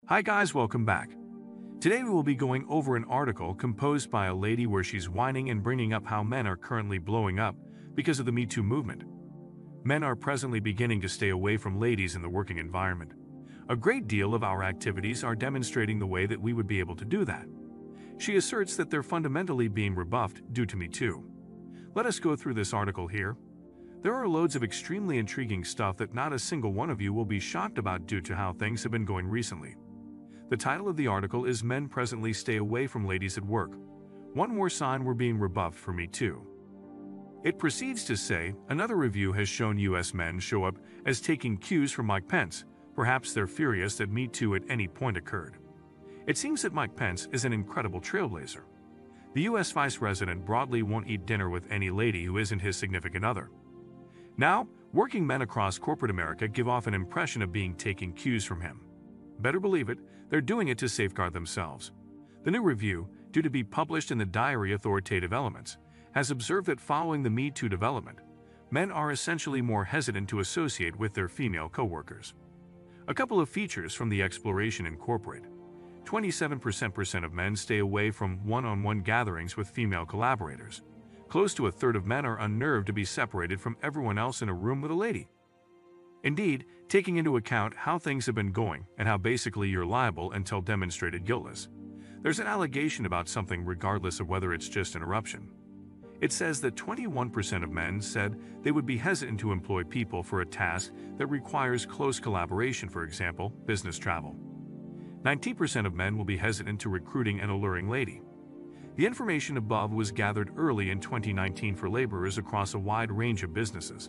Hi guys, welcome back. Today we will be going over an article composed by a lady where she's whining and bringing up how men are currently blowing up because of the Me Too movement. Men are presently beginning to stay away from ladies in the working environment. A great deal of our activities are demonstrating the way that we would be able to do that. She asserts that they're fundamentally being rebuffed due to Me Too. Let us go through this article here. There are loads of extremely intriguing stuff that not a single one of you will be shocked about due to how things have been going recently. The title of the article is Men Presently Stay Away from Ladies at Work. One more sign we're being rebuffed for Me Too. It proceeds to say, another review has shown U.S. men show up as taking cues from Mike Pence. Perhaps they're furious that Me Too at any point occurred. It seems that Mike Pence is an incredible trailblazer. The U.S. Vice President broadly won't eat dinner with any lady who isn't his significant other. Now, working men across corporate America give off an impression of being taking cues from him. Better believe it, they're doing it to safeguard themselves. The new review, due to be published in the diary Authoritative Elements, has observed that following the Me Too development, men are essentially more hesitant to associate with their female coworkers. A couple of features from the exploration incorporate. 27% of men stay away from one-on-one gatherings with female collaborators. Close to a third of men are unnerved to be separated from everyone else in a room with a lady. Indeed, taking into account how things have been going and how basically you're liable until demonstrated guiltless, there's an allegation about something regardless of whether it's just interruption. It says that 21% of men said they would be hesitant to employ people for a task that requires close collaboration, for example, business travel. 19% of men will be hesitant to recruiting an alluring lady. The information above was gathered early in 2019 for laborers across a wide range of businesses.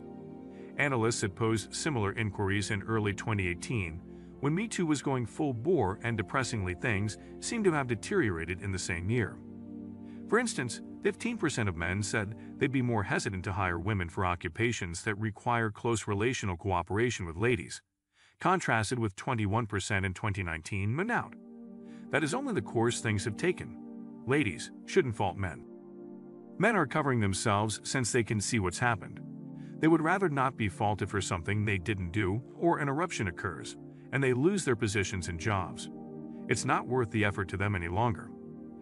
Analysts had posed similar inquiries in early 2018, when Me Too was going full bore and depressingly things seemed to have deteriorated in the same year. For instance, 15% of men said they'd be more hesitant to hire women for occupations that require close relational cooperation with ladies, contrasted with 21% in 2019 men out. That is only the course things have taken. Ladies shouldn't fault men. Men are covering themselves since they can see what's happened. They would rather not be faulted for something they didn't do or an eruption occurs, and they lose their positions and jobs. It's not worth the effort to them any longer.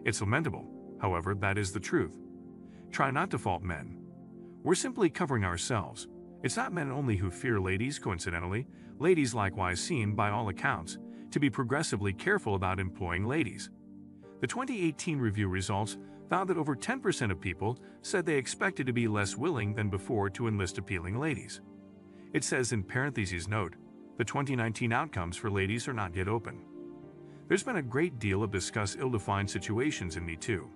It's lamentable, however, that is the truth. Try not to fault men. We're simply covering ourselves. It's not men only who fear ladies, coincidentally. Ladies likewise seem, by all accounts, to be progressively careful about employing ladies. The 2018 review results found that over 10% of people said they expected to be less willing than before to enlist appealing ladies. It says in parentheses note, the 2019 outcomes for ladies are not yet open. There's been a great deal of discussed ill-defined situations in Me Too.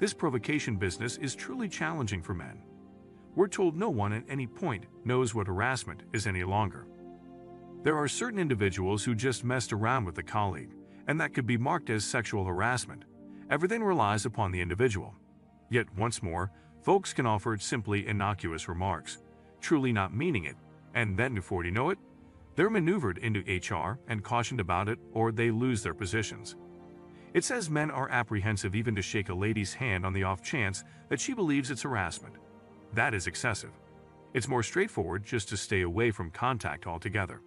This provocation business is truly challenging for men. We're told no one at any point knows what harassment is any longer. There are certain individuals who just messed around with a colleague, and that could be marked as sexual harassment. Everything relies upon the individual. Yet once more, folks can offer simply innocuous remarks, truly not meaning it, and then before you know it, they're maneuvered into HR and cautioned about it, or they lose their positions. It says men are apprehensive even to shake a lady's hand on the off chance that she believes it's harassment. That is excessive. It's more straightforward just to stay away from contact altogether.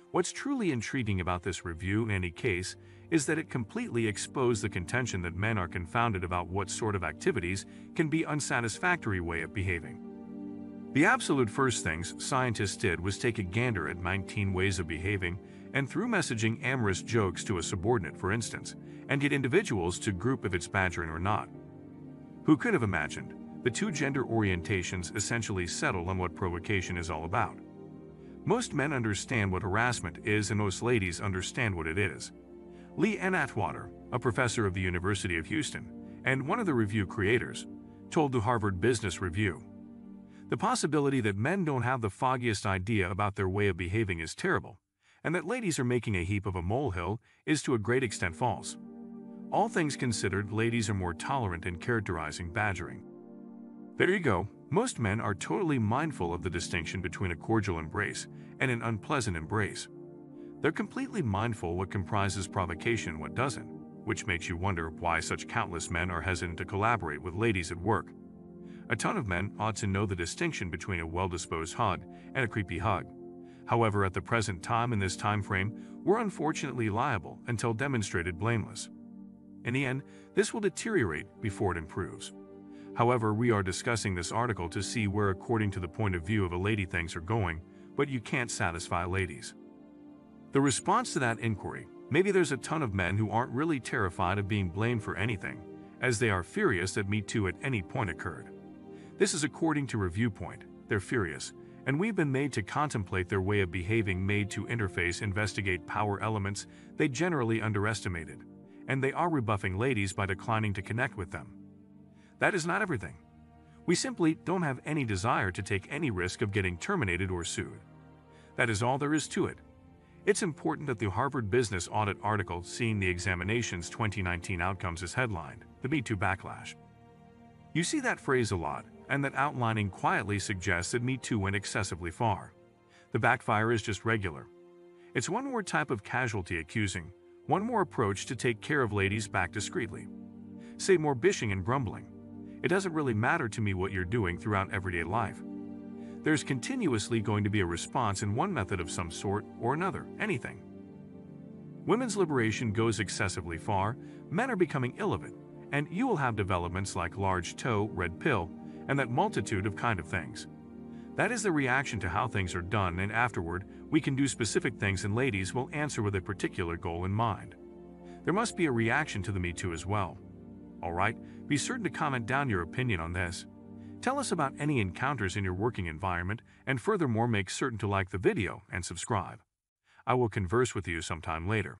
What's truly intriguing about this review in any case is that it completely exposed the contention that men are confounded about what sort of activities can be unsatisfactory way of behaving. The absolute first things scientists did was take a gander at 19 ways of behaving and through messaging amorous jokes to a subordinate, for instance, and get individuals to group if it's badgering or not. Who could have imagined the two gender orientations essentially settle on what provocation is all about? Most men understand what harassment is and most ladies understand what it is. Lee N. Atwater, a professor of the University of Houston and one of the review creators, told the Harvard Business Review, "The possibility that men don't have the foggiest idea about their way of behaving is terrible, and that ladies are making a heap of a molehill is to a great extent false. All things considered, ladies are more tolerant in characterizing badgering." There you go. Most men are totally mindful of the distinction between a cordial embrace and an unpleasant embrace. They're completely mindful what comprises provocation and what doesn't, which makes you wonder why such countless men are hesitant to collaborate with ladies at work. A ton of men ought to know the distinction between a well-disposed hug and a creepy hug. However, at the present time in this time frame, we're unfortunately liable until demonstrated blameless. In the end, this will deteriorate before it improves. However, we are discussing this article to see where, according to the point of view of a lady, things are going, but you can't satisfy ladies. The response to that inquiry: maybe there's a ton of men who aren't really terrified of being blamed for anything, as they are furious that Me Too at any point occurred. This is according to Review Point. They're furious, and we've been made to contemplate their way of behaving, made to interface, investigate power elements they generally underestimated, and they are rebuffing ladies by declining to connect with them. That is not everything. We simply don't have any desire to take any risk of getting terminated or sued. That is all there is to it. It's important that the Harvard Business Audit article "Seeing the Examination's 2019 Outcomes" is headlined, "The Me Too Backlash." You see that phrase a lot, and that outlining quietly suggests that Me Too went excessively far. The backfire is just regular. It's one more type of casualty accusing, one more approach to take care of ladies back discreetly. Say more bishing and grumbling. It doesn't really matter to me what you're doing throughout everyday life. There's continuously going to be a response in one method of some sort or another, anything. Women's liberation goes excessively far, men are becoming ill of it, and you will have developments like large toe, red pill, and that multitude of kind of things. That is the reaction to how things are done, and afterward, we can do specific things and ladies will answer with a particular goal in mind. There must be a reaction to the Me Too as well. Alright, be certain to comment down your opinion on this. Tell us about any encounters in your working environment, and furthermore make certain to like the video and subscribe. I will converse with you sometime later.